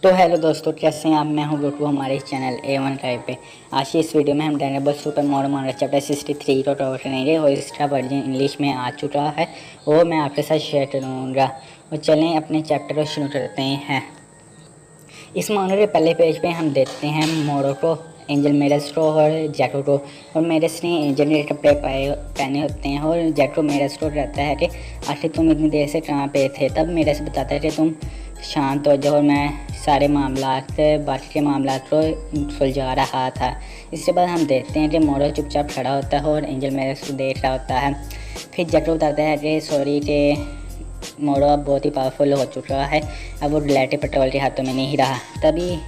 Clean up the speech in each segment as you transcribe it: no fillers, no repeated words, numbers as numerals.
तो हेलो दोस्तों, कैसे हैं आप। मैं हूं गुटू, हमारे इस चैनल A1 टाइप पे। आज की इस वीडियो में हम डैनेबल सुपर मोरो चैप्टर 63 को कवर करेंगे और इसका वर्जन इंग्लिश में आ चुका है और मैं आपके साथ शेयर करूँगा। और चलें अपने चैप्टर को शुरू करते हैं। इस मोनो के पहले पेज पे हम देखते हैं मोरो को, एंजल मेरस को और जैको को। और मेरस ने एंजल के कपड़े पहने होते हैं और जैको मेरस को कहता है कि आखिर तुम इतनी देर से कहाँ पे थे। तब मेरस बताता है कि तुम शांत हो जाओ और मैं सारे बाकी के मामला को सुलझा रहा था। इसके बाद हम देखते हैं कि मोरो चुपचाप खड़ा होता है और एंजल मेरस को देख रहा होता है। फिर जैको बताता है कि सॉरी कि मोरो अब बहुत ही पावरफुल हो चुका है, अब वो रिलेटिव पेट्रोल के हाथों में नहीं रहा। तभी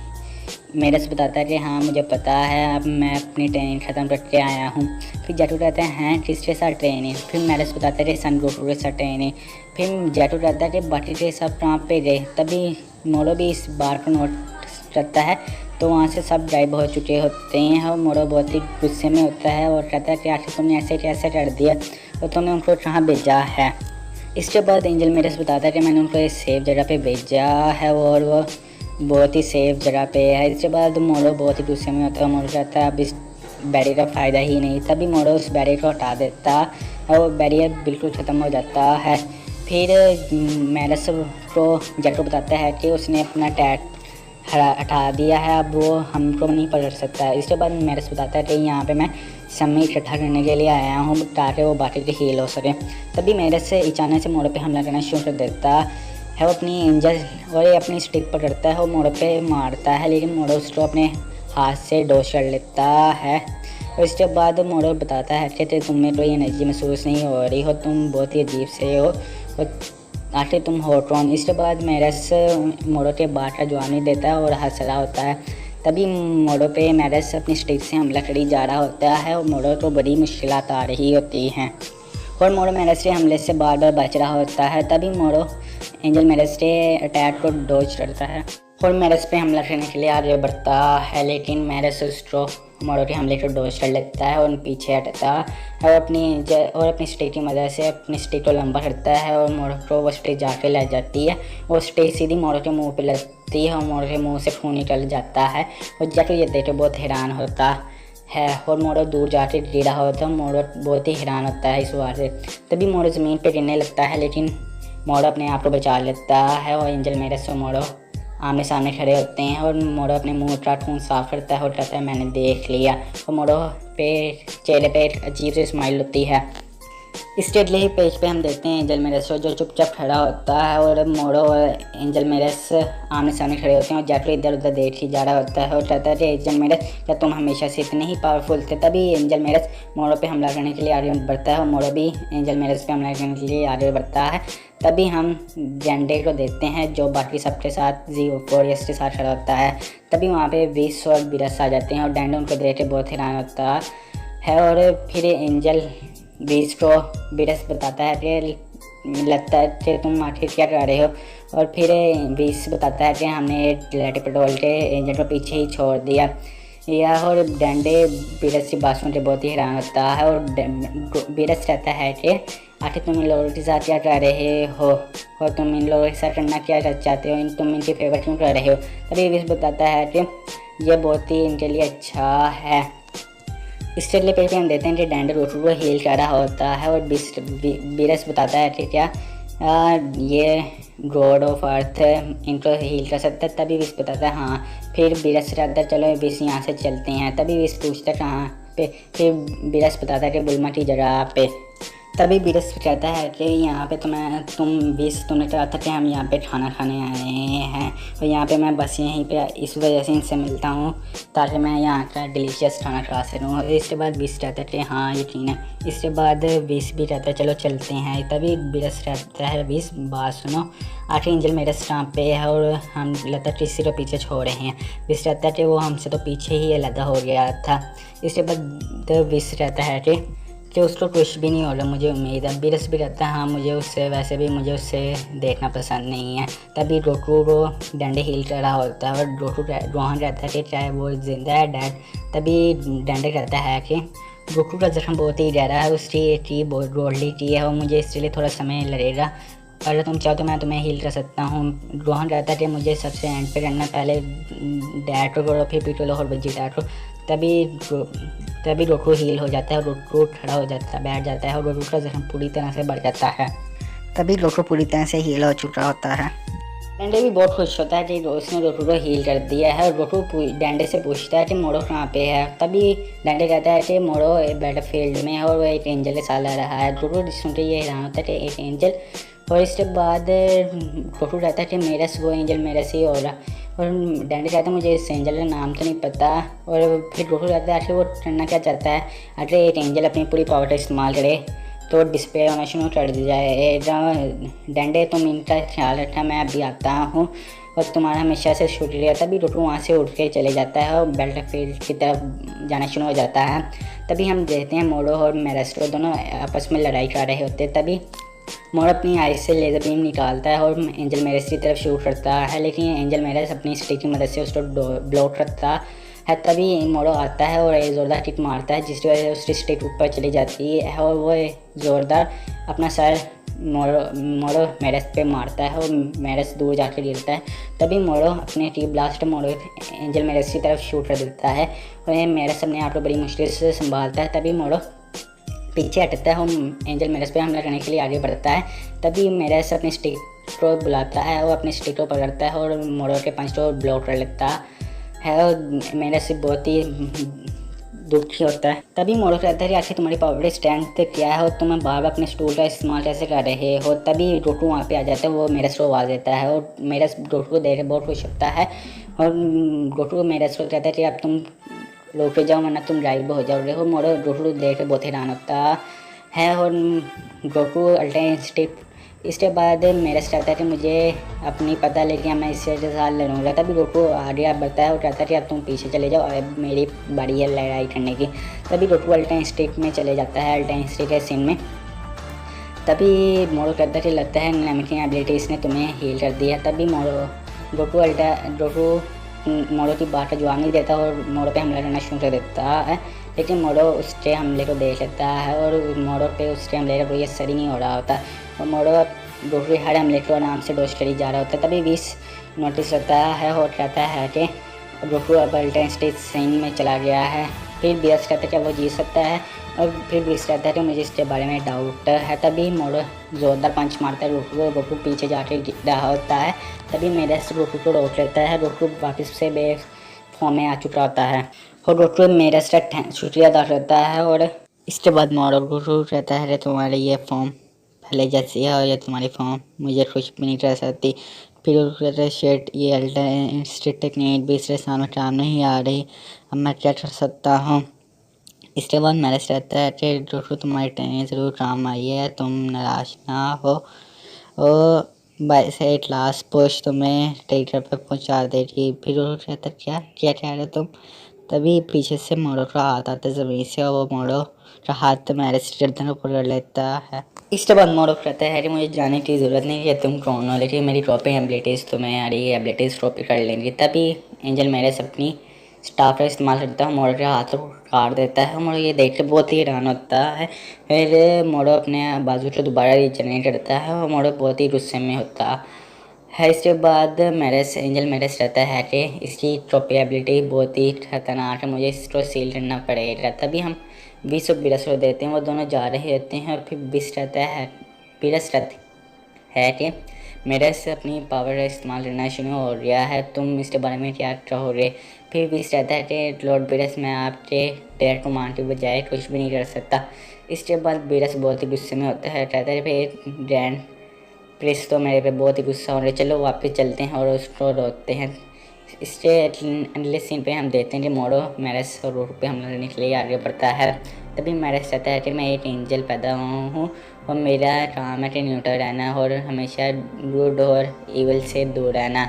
मेरस बताता है कि हाँ मुझे पता है, अब मैं अपनी ट्रेनिंग ख़त्म करके आया हूँ। फिर जैटू कहते हैं किसके साथ ट्रेनिंग। फिर मेरस बताता है कि सन गोकू के साथ ट्रेनिंग। फिर जैटू कहता है कि बाकी के सब कहाँ पे गए। तभी मोरो भी इस बार को नोट करता है तो वहाँ से सब गायब हो चुके होते हैं और मोरो बहुत ही गुस्से में होता है और कहता है कि आखिर तुमने ऐसे कैसे कर दिया और तुमने उनको कहाँ भेजा है। इसके बाद एंजल मेरस बताता है कि मैंने उनको एक सेफ जगह पे भेजा है और वो बहुत ही सेफ जगह पे है। इसके बाद मोरो बहुत ही गुस्से में होता है। मोरो कहता है अब इस बैरियर का फ़ायदा ही नहीं। तभी मोरो उस बैरियर को हटा देता है और बैरियर बिल्कुल ख़त्म हो जाता है। फिर मेरस को जैको बताता है कि उसने अपना टैग हटा दिया है, अब वो हमको नहीं पकड़ सकता है। इसके बाद मेरस बताता है कि यहाँ पे मैं समय इकट्ठा करने के लिए आया हूँ ताकि वो बाकी के हील हो सके। तभी मेरस से अचानक से मोरो पे हमला करना शुरू कर देता है। वो अपनी एंजल और ये अपनी स्टिक पकड़ता है और मोरो पे मारता है, लेकिन मोरो उसको अपने हाथ से डोज कर लेता है। और इसके बाद मोरो बताता है कि तुम्हें कोई एनर्जी महसूस नहीं हो रही हो, तुम बहुत ही अजीब से हो और आखिर तुम हो कौन। इसके बाद मेरस मोरो के बात का जवाब नहीं देता है और हंस रहा होता है। तभी मोरो पे मेरस अपनी स्टिक से हमला करी जा रहा होता है और मोरो को बड़ी मुश्किलात आ रही होती हैं और मोरो मेरस के हमले से बार बार बच रहा होता है। तभी मोरो एंजल मेरस के अटैक को डॉज करता है और मेरस पे हमला करने के लिए आगे बढ़ता है, लेकिन मेरस उसको मोरो के हमले को डॉज कर लेता है और पीछे हटता है और अपनी स्टिक की मदद से अपनी स्टिक को लंबा करता है और मोरो को वो स्टिक जाके लग जाती है। वो स्टिक सीधी मोरो के मुंह पे लगती है और मोरो के मुंह से खून निकल जाता है और जैको ये देख के बहुत हैरान होता है और मोरो दूर जाके गिरा होता है। मोरो बहुत ही हैरान होता है इस बात से। तभी मोरो ज़मीन पे गिरने लगता है, लेकिन मोरो अपने आप को बचा लेता है और एंजल मेरस और मोरो आमने सामने खड़े होते हैं और मोरो अपने मुंह का खून साफ करता है और कहता है मैंने देख लिया। और मोरो पे चेहरे पे एक अजीब सी स्माइल होती है। इसके अगले ही पेज पे हम देखते हैं एंजल मेरस जो चुपचाप खड़ा होता है और मोरो और एंजल मेरस आमने सामने खड़े होते हैं और जैको इधर उधर देख ही जा रहा होता है और कहता है कि एंजल मेरस क्या तुम हमेशा से इतने ही पावरफुल थे। तभी एंजल मेरस मोरो पे हमला करने के लिए आगे बढ़ता है और मोरो भी एंजल मेरस पे हमला करने के लिए आगे बढ़ता है। तभी हम जेंडे को देखते हैं जो बाकी सबके साथ ज़ीरोफोरियस के साथ खड़ा होता है। तभी वहाँ पे विस और बिरस आ जाते हैं और डेंडे उनको देख के बहुत हैरान होता है और फिर एंजल विस को बिरस बताता है कि लगता है कि तुम आखिर क्या कर रहे हो। और फिर विस बताता है कि हमने रिलेटिव पेट्रोल के एंजल को पीछे ही छोड़ दिया और डेंडे बिरस की बात सुन के बहुत ही हैरान होता है और बिरस कहता है कि आखिर तुम इन लोगों के साथ क्या कर रहे हो और तुम इन लोगों के साथ करना क्या चाहते हो, तुम इनकी फेवर क्यों कर रहे हो। तभी विस बताता है कि यह बहुत ही इनके लिए अच्छा है। इसके अगले पेज पे हम देखते हैं कि डेंडे रोटू को हील कर रहा होता है और बिरस बताता है कि क्या ये गॉड ऑफ अर्थ इनको हील कर सकता है। तभी विस बताता है हाँ। फिर बिरस कहता है चलो विस यहाँ से चलते हैं। तभी विस पूछता है कहाँ पे। फिर बिरस बताता है कि बुलमा की जगह पे। तभी बिरस कहता है कि यहाँ पे तुमने कहा था कि हम यहाँ पे खाना खाने आए हैं और यहाँ पे मैं बस यहीं पे इस वजह से इनसे मिलता हूँ ताकि मैं यहाँ का डिलीशियस खाना खा सकूँ। इसके बाद विस कहता है कि हाँ यकीन है। इसके बाद विस भी कहता है चलो चलते हैं। तभी बिरस कहता है विस बात सुनो, आखिर एंजल मेरस कहाँ पे है और हम लगता है किसी को पीछे छोड़ रहे हैं। विस कहता है कि वो हमसे तो पीछे ही अलग हो गया था। इसके बाद विस कहता है कि उसको कुछ भी नहीं हो रहा, मुझे उम्मीद है। बिरस भी कहता है हाँ मुझे उससे देखना पसंद नहीं है। तभी गोकू को डंडे हील कर रहा होता है और रोहन कहता है कि चाहे वो जिंदा है डैड। तभी डंडे कहता है कि गोकू का जख्म बहुत ही गहरा है, उसकी टी बहुत गोल्डी टी है और मुझे इसके लिए थोड़ा समय लगेगा अगर तुम चाहो तो मैं तुम्हें हील कर सकता हूँ। रोहन रहता है कि मुझे सबसे एंड पे करना, पहले डैट को करो फिर पीटो लो और बज्जी डैट को, तभी रोटू हील हो जाता है और रोटू खड़ा हो जाता है, बैठ जाता है और रोटू का जख्म पूरी तरह से बढ़ जाता है। तभी रोटू पूरी तरह से हील हो चुका होता है। डैंडे भी बहुत खुश होता है कि उसने रोटू को हील कर दिया है। रोटू डैंडे से पूछता है कि मोड़ो कहाँ पे है। तभी डैंडे कहता है कि मोड़ो बैटलफील्ड में है और वो एक एंजल के साथ लड़ रहा है। रोटू सुन के ये हैरान होता है कि एक एंजल, और इसके बाद रोटू कहता है कि मेरा वो एंजल मेरे से ही हो रहा। और डैंडे कहता है मुझे इस एंजल का नाम तो नहीं पता। और फिर रोटू कहता है आखिर वो करना क्या चाहता है। आखिर एक एंजल अपनी पूरी पावर का इस्तेमाल करे तो डिस्प्ले होना शुरू कर दी जाए। डंडे तुम इनका ख्याल रखना, मैं अभी आता हूँ और तुम्हारा हमेशा से शुक्रिया। तभी रोटू वहाँ से उठ के चले जाता है और बैटलफील्ड की तरफ जाना शुरू हो जाता है। तभी हम देखते हैं मोड़ो और मेरेस्ट्रो दोनों आपस में लड़ाई कर रहे होते हैं। तभी मोड़ो अपनी आइज से लेज़र बीम निकालता है और एंजल मेरेस की तरफ शूट करता है, लेकिन एंजल मेरेस अपनी स्टिक की मदद से उसको ब्लॉक करता है। तभी मोड़ो आता है और एक ज़ोरदार किक मारता है जिसकी वजह से उसकी स्टिक ऊपर चली जाती है और वो ज़ोरदार अपना सर मोड़ो मेरेस पे मारता है और मेरेस दूर जाकर गिरता है। तभी मोड़ो अपने टी ब्लास्ट मोड़ो एंजल मेरेस की तरफ शूट कर देता है और मेरेस अपने आप को बड़ी मुश्किल से संभालता है। तभी मोड़ो पीछे हटता है और एंजल मेरेस पे हमला करने के लिए आगे बढ़ता है। तभी मेरेस अपनी स्टिक को बुलाता है और अपनी स्टिक को पकड़ता है और मोड़ो के पंच को ब्लॉक कर लेता है और मेरेस बहुत ही दुखी होता है। तभी मोड़ो कहता है कि आखिर तुम्हारी पावर स्ट्रेंथ क्या है और तुम बार बार अपने स्टूल का इस्तेमाल कैसे कर रहे हो। तभी रोटू वहाँ पे आ जाता है, वो मेरेस को आवाज़ देता है और मेरेस रोटू को देख के बहुत खुश होता है और रोटू को मेरेस को कहता है कि अब तुम रोक पे जाओ वरना तुम गायब हो जाओगे हो। मोड़ो रोटू देख के बहुत हैरान होता है और रोटू अल्टरनेट स्टेप। इसके बाद मेरेस कहता है कि मुझे अपनी पता लेकिन मैं इससे साथ लड़ूंगा। तभी रोटू आगे बढ़ता है और कहता है कि अब तुम पीछे चले जाओ, अब मेरी बारी है लड़ाई करने की। तभी रोटू अल्टरनेट स्टेप में चले जाता है, अल्टरनेट स्टेप के सीन में। तभी मोड़ो कहता है कि लगता है नमकीन एबिलिटीज़ ने तुम्हें हील कर दिया। तभी रोटू मोड़ो की बात का जवाब नहीं देता और मोड़ो पे हमला करना शुरू कर देता है, लेकिन मोड़ो उसके हमले को देख लेता है और मोड़ो पे उसके हमले का कोई असर ही नहीं हो रहा होता और मोड़ो रोटू के हर हमले को आराम से डॉज करी जा रहा होता है। तभी विस नोटिस होता है और कहता है कि रोटू अब अल्टरनेट स्टेट सीन में चला गया है। फिर बीएस कहता है कि वो जीत सकता है और फिर बीएस कहता है कि मुझे इसके बारे में डाउट है। तभी मोड़ो जोरदार पंच मारता है रोटू को, रोटू पीछे जाके गिर रहा होता है। तभी मेरेस रोटू को रोक लेता है, रोटू वापस से बे फॉर्म में आ चुका होता है और रोटू मेरेस का शुक्रिया अदा करता है। और इसके बाद मोड़ो रोटू कहता है तुम्हारी ये फॉर्म पहले जैसी है और ये तुम्हारी फॉर्म मुझे कुछ भी नहीं कर सकती। फिर कहता है शेट ये अल्टरनेट टेक्निक भी इसके सामने काम नहीं आ रही, अब मैं क्या कर सकता हूँ। इसके बाद मेरेस कहता है कि रोटू तुम्हारी ट्रेनिंग ज़रूर काम आई है, तुम निराश ना हो और बाय से लास्ट पोस्ट तुम्हें ट्रेडर पर पहुंचा देगी। फिर रोटू कहता है क्या क्या कह रहे तुम। तभी पीछे से मोड़ो का हाथ आता है ज़मीन से और वो मोड़ो का हाथ मेरेस गर्दन को पकड़ लेता है। इसके बाद मोड़ो कहता है कि मुझे जाने की ज़रूरत नहीं है, तुम कौन हो, लेकिन मेरी ट्रॉफी एबिलिटीज़ तुम्हें आ रही है, एबिलिटीज़ ट्रॉफी कर लेंगी। तभी एंजल मेरेस अपनी स्टाफ का इस्तेमाल करता है, मोड़ो के हाथ को काट देता है। मोड़ो ये देख के बहुत ही हैरान होता है। फिर मोड़ो अपने बाजू को दोबारा रीजनरेट करता है और मोड़ो बहुत ही गुस्से में होता है। इसके बाद एंजल मेरेस कहता है कि इसकी ट्रॉफी एबिलिटी बहुत ही खतरनाक है, मुझे इसको सील करना पड़ेगा। तभी हम 20 और बिरस को देते हैं, वो दोनों जा रहे होते हैं और फिर बिरस कहता है कि मेरेस अपनी पावर का इस्तेमाल करना शुरू हो गया है, तुम इसके बारे में क्या कहोगे। फिर बिरस कहता है कि लॉर्ड बिरस मैं आपके डेयर को मारने के बजाय कुछ भी नहीं कर सकता। इसके बाद बिरस बहुत ही गुस्से में होता है, कहता है फिर ग्रैंड प्रिंस तो मेरे पे बहुत ही गुस्सा हो रहे, चलो वापस चलते हैं और उसको रोकते हैं। इसके अगले सीन पे हम देखते हैं कि मोड़ो मेरेस और रोटू पे हमला करने के लिए आगे बढ़ता है। तभी मेरेस कहता है कि मैं एक एंजल पैदा हूँ और मेरा काम है कि न्यूट्रल रहना और हमेशा गुड और इविल से दूर रहना।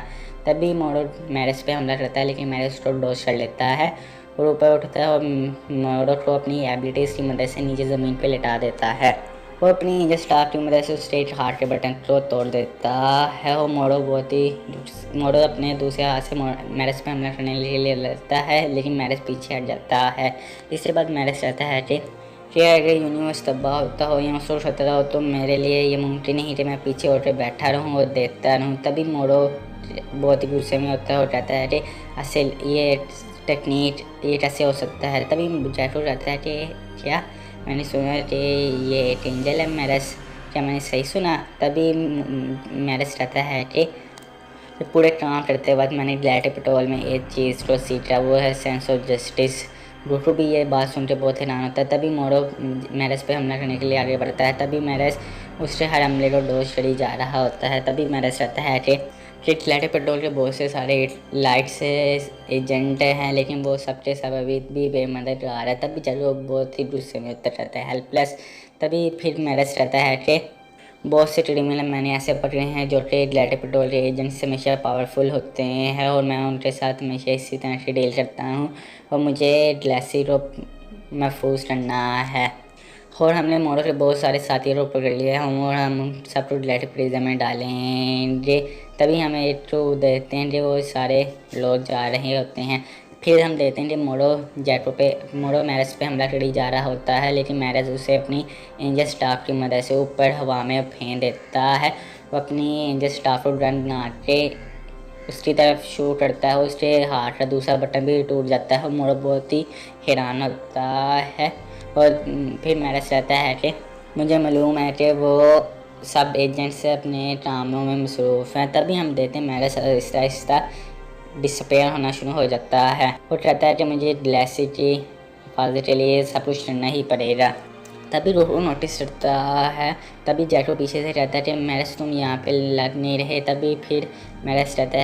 तभी मोड़ो मेरेस पे हमला करता है, लेकिन मेरेस को डॉज कर लेता है और ऊपर उठता है और मोड़ो को अपनी एबिलिटीज़ की मदद से नीचे ज़मीन पे लिटा देता है। वो अपनी स्टाफ की मदद से स्टेट हार्ट के बटन को तोड़ देता है और मोड़ो अपने दूसरे हाथ से मेरेस पे हमला करने के लिए लड़ता है, लेकिन मेरेस पीछे हट जाता है। इसके बाद मेरेस कहता है कि कि अगर यूनिवर्स तबाह होता हो या सोच होता हो तो मेरे लिए ये मुमकिन नहीं कि मैं पीछे उठ बैठा रहूँ और देखता रहूँ। तभी मोड़ो बहुत ही गुस्से में होता है और कहता है कि असल ये टेक्निक ये कैसे हो सकता है। तभी जैटो रहता है कि क्या मैंने सुना कि ये एक एंजल है मेरस, क्या मैंने सही सुना। तभी मेरस कहता है कि पूरे काम करते वक्त मैंने ग्लैडी पेट्रोल में एक चीज़ को सीखा, वो है सेंस ऑफ जस्टिस। गोकू भी ये बात सुन के बहुत हैरान होता है। तभी मोरो मैरस पे हमला करने के लिए आगे बढ़ता है। तभी मैरस उससे हर हमले को डोज करी जा रहा होता है। तभी मैरस रहता है कि ग्लैडी पेट्रोल के बहुत से सारे लाइट से एजेंट हैं, लेकिन वो सबके सब अभी भी बेमदद आ रहा है। तभी चलो बहुत ही गुस्से में उत्तर रहता है, हेल्पलेस। तभी फिर मैरस रहता है कि बहुत से क्रिमिनल मैंने ऐसे पकड़े हैं जो कि ग्लैडी पेट्रोल के एजेंट से हमेशा पावरफुल होते हैं और मैं उनके साथ हमेशा इसी तरह से डील करता हूँ और मुझे ग्लेसी को महफूज करना है। और हमने मोड़ो के बहुत सारे साथियों को पकड़ लिया है और हम सबको ग्लैडी प्रिजन में डालेंगे। तभी हमें एक तो देखते हैं कि वो सारे लोग जा रहे होते हैं। फिर हम देखते हैं कि मोड़ो मैरस पे हमला करी जा रहा होता है, लेकिन मैरस उसे अपनी एंजल स्टाफ की मदद से ऊपर हवा में फेंक देता है। वो अपनी एंजल स्टाफ को गन बना के उसकी तरफ शूट करता है। उसके हाथ का दूसरा बटन भी टूट जाता है और मोड़ो बहुत ही हैरान होता है। और फिर मैरस कहता है कि मुझे मालूम है कि वो सब एजेंट्स अपने कामों में मसरूफ़ हैं। तभी हम देखते हैं मैरस आहिस्ता आहिस्ता डिसअपेयर होना शुरू हो जाता है। वो कहता है कि मुझे ग्लेसी की हिफाजत के लिए सब कुछ करना ही पड़ेगा। तभी रोहू नोटिस करता है। तभी जैको पीछे से कहता है कि मैरस तुम यहाँ पे लग नहीं रहे। तभी फिर मैरस कहता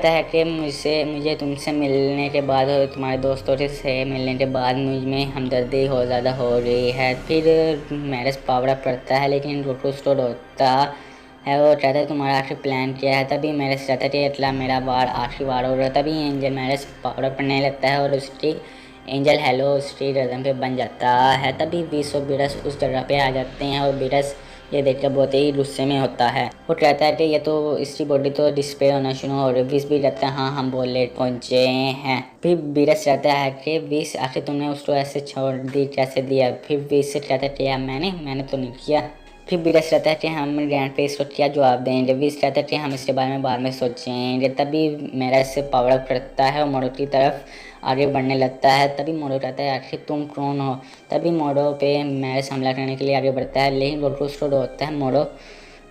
है कि मुझे तुमसे मिलने के बाद और तुम्हारे दोस्तों से मिलने के बाद मुझ में हमदर्दी हो ज़्यादा हो रही है। फिर मैरस पावर अप करता है, लेकिन रोहू उसको रोकता है और कहता है तुम्हारा आखिरी प्लान क्या है। तभी मैरस कहता है कि अगला मेरा बार आखिरी बार हो रहा है। तभी एंजल मैरस पावर अप करने लगता है और उसकी एंजल हेलो स्ट्रीट रदम पे बन जाता है। तभी विस और बीरस उस जगह पे आ जाते हैं और बीरस ये देखकर बहुत ही गुस्से में होता है। वो कहता है कि ये तो इसकी बॉडी तो डिस्प्ले होना शुरू हो रही है। विस भी कहता है हाँ हम बहुत लेट पहुँचे हैं। फिर बीरस कहता है कि विस आखिर तुमने उसको ऐसे छोड़ दी कैसे दिया। फिर विस कहता है कि मैंने तो नहीं किया। फिर बीरस कहता है कि हम ग्रैंड पे इसको क्या जवाब देंगे। विस कहता है कि हम इसके बारे में बाद में सोचेंगे। तभी मैरस से पावर अप करता है और मोड़ो की तरफ आगे बढ़ने लगता है। तभी मोड़ो कहता है आखिर तुम कौन हो। तभी मोड़ो पे मैरस हमला करने के लिए आगे बढ़ता है, लेकिन रोटू उसको रोकता है मोड़ो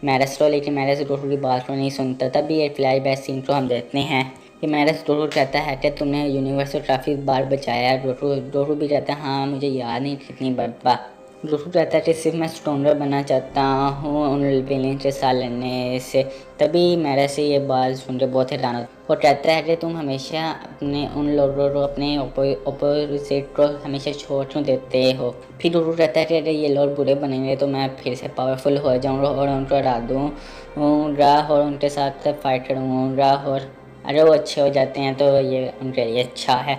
मैरस को, लेकिन मैरस रोटू की बात को नहीं सुनता। तभी एक फ्लैशबैक सीन को हम देखते हैं कि मैरस रोटू कहता है कि तुमने यूनिवर्स को काफ़ी बार बचाया। रोटू भी कहता है हाँ मुझे याद नहीं कितनी बार। रोटू कहता है कि सिर्फ मैं स्ट्रॉन्गर बनना चाहता हूँ उन विलेन के साथ लड़ने से। तभी मैरस से ये बात सुन के बहुत हैरान होता है। वो कहता है कि तुम हमेशा अपने उन लोगों को अपने अपोजिट को हमेशा छोड़ क्यों देते हो। फिर रोटू कहता है कि अगर ये लोग बुरे बनेंगे तो मैं फिर से पावरफुल हो जाऊँगा और उनको हरा दूँगा और उनके साथ फाइट करूँगा, और अगर वो अच्छे हो जाते हैं तो ये उनके लिए अच्छा है।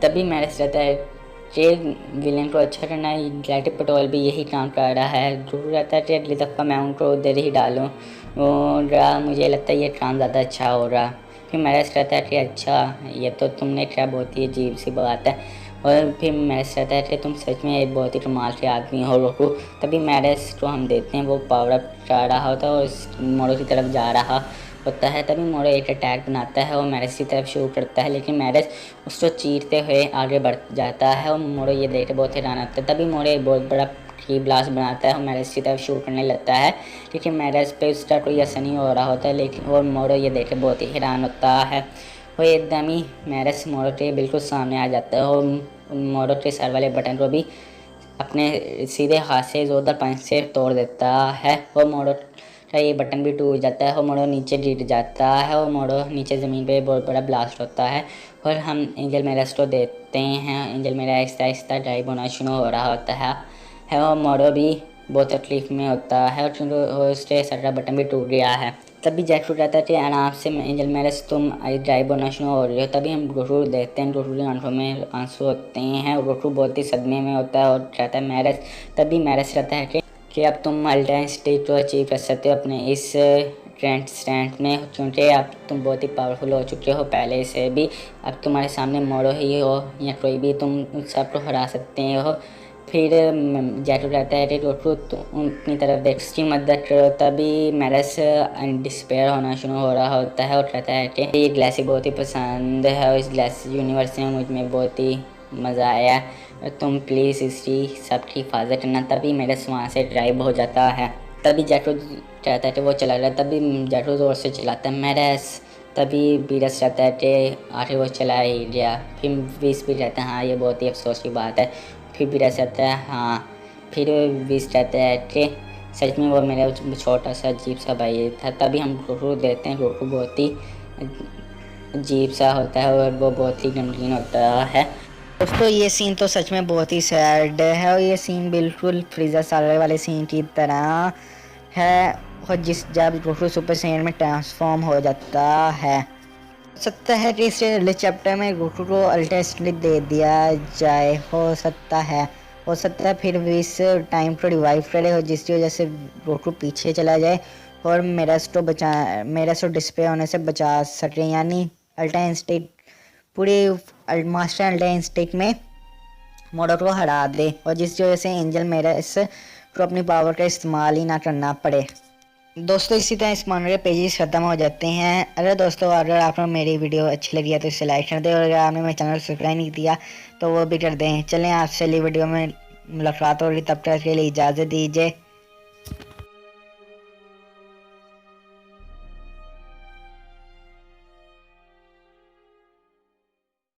तभी मैरस कहता है कि विलेन को अच्छा करना है। ग्लैडी पेट्रोल भी यही काम कर रहा है। जरूर रहता है कि अगली दफ़ा मैं उनको उधर ही डालूँ और मुझे लगता है ये काम ज़्यादा अच्छा हो रहा। फिर मैरस कहता है कि अच्छा ये तो तुमने क्या बहुत ही अजीब सी बात है। और फिर मैरस कहता है कि तुम सच में एक बहुत ही कमाल के आदमी हो रोकू। तभी मैरस को हम देखते हैं वो पावर अप कर रहा होता है और मोड़ो की तरफ जा रहा होता है। तभी मोड़ो एक अटैक बनाता है और मैरस की तरफ शुरू करता है, लेकिन मैरस उसको चीरते हुए आगे बढ़ जाता है और मोड़ो ये देख बहुत हैरान होता है। तभी मोड़ो एक बहुत बड़ा की ब्लास्ट बनाता है और मैरस की तरफ शुरू करने लगता है, लेकिन मैरस पे उसका कोई असर नहीं हो रहा होता है। लेकिन और मोड़ो ये देख बहुत ही हैरान होता है और एकदम ही मैरस मोड़ो के बिल्कुल सामने आ जाता है और मोड़ो के सर वाले बटन को भी अपने सीधे हाथ से जोरदार पंच से तोड़ देता है और मोड़ो का ये बटन भी टूट जाता है और मोड़ो नीचे गिर जाता है और मोड़ो नीचे ज़मीन पे बहुत बड़ा ब्लास्ट होता है। और हम एंजल मैरस को देखते हैं। एंजल मैरस आहिस्ता आहिस्ता ड्राइव होना शुरू हो रहा होता है और मोड़ो भी बहुत तकलीफ में होता है और उसके सर का बटन भी टूट गया है। तभी जैकफ्रू कहता है कि आराम से एंजल मैरस तुम ड्राइव होना शुरू हो रही हो। तभी हम गोटू देखते हैं, गोटू की आंखों में आंसू होते हैं और गोटू बहुत ही सदमे में होता है और कहता है मैरस। तभी मैरस कहता है कि अब तुम अल्टर्न स्टेट को अचीव कर सकते हो अपने इस ट्रेंड स्टैंड में, क्योंकि अब तुम बहुत ही पावरफुल हो चुके हो पहले से भी। अब तुम्हारे सामने मोड़ो ही हो या कोई भी, तुम सबको हरा सकते हो। फिर जैटो कहता है कि गोकू तुम अपनी तरफ देख, उसकी मदद करो। तभी मेरस डिस्पेयर होना शुरू हो रहा होता है और कहता है कि ये ग्लासी बहुत ही पसंद है और इस ग्लास यूनिवर्स में मुझ में बहुत ही मज़ा आया, तुम प्लीज़ इसकी सबकी हिफाजत करना। तभी मेरस वहाँ से ड्राइव हो जाता है। तभी जैटो कहता है कि वो चला गया। तभी जैटो ज़ोर से चिल्लाता है मेरस। तभी बीरस कहता है कि आखिर वो चला ही गया। फिर विस भी कहता है हाँ ये बहुत ही अफसोस की बात है। फिर बीरस कहता है हाँ। फिर विस कहता है कि सच में वो मेरा छोटा सा अजीब सा भाई था। तभी हम गोकू देखते हैं गोकू बहुत ही अजीब सा होता है और वो बहुत ही गमगीन होता है। दोस्तों ये सीन तो सच में बहुत ही सैड है और ये सीन बिल्कुल फ्रीज़र सागर वाले सीन की तरह है, और जब गोकू सुपर सैयन में ट्रांसफॉर्म हो जाता है। हो सकता है कि इससे अगले चैप्टर में गोकू को अल्ट्रा स्ट्रिक दे दिया जाए, हो सकता है फिर भी इस टाइम को रिवाइव करे हो, जिसकी वजह से गोकू पीछे चला जाए और मेरस को डिस्प्ले होने से बचा सके, यानी अल्ट्रा इंस्टिंक्ट पूरे मास्टर अल्ट्रा इंस्टिंक्ट में मोडो को हरा दे, और जिसकी वजह से एंजल मेरस को अपनी पावर का इस्तेमाल ही ना करना पड़े। दोस्तों इसी तरह इस मामले के पेजेस खत्म हो जाते हैं। अगर आपको मेरी वीडियो अच्छी लगी है तो इसे लाइक कर दें, और अगर आपने मेरे चैनल को सब्सक्राइब नहीं किया तो वो भी कर दें। चलें आपसे अगली वीडियो में मुलाकात होगी, तब तक के लिए इजाज़त दीजिए।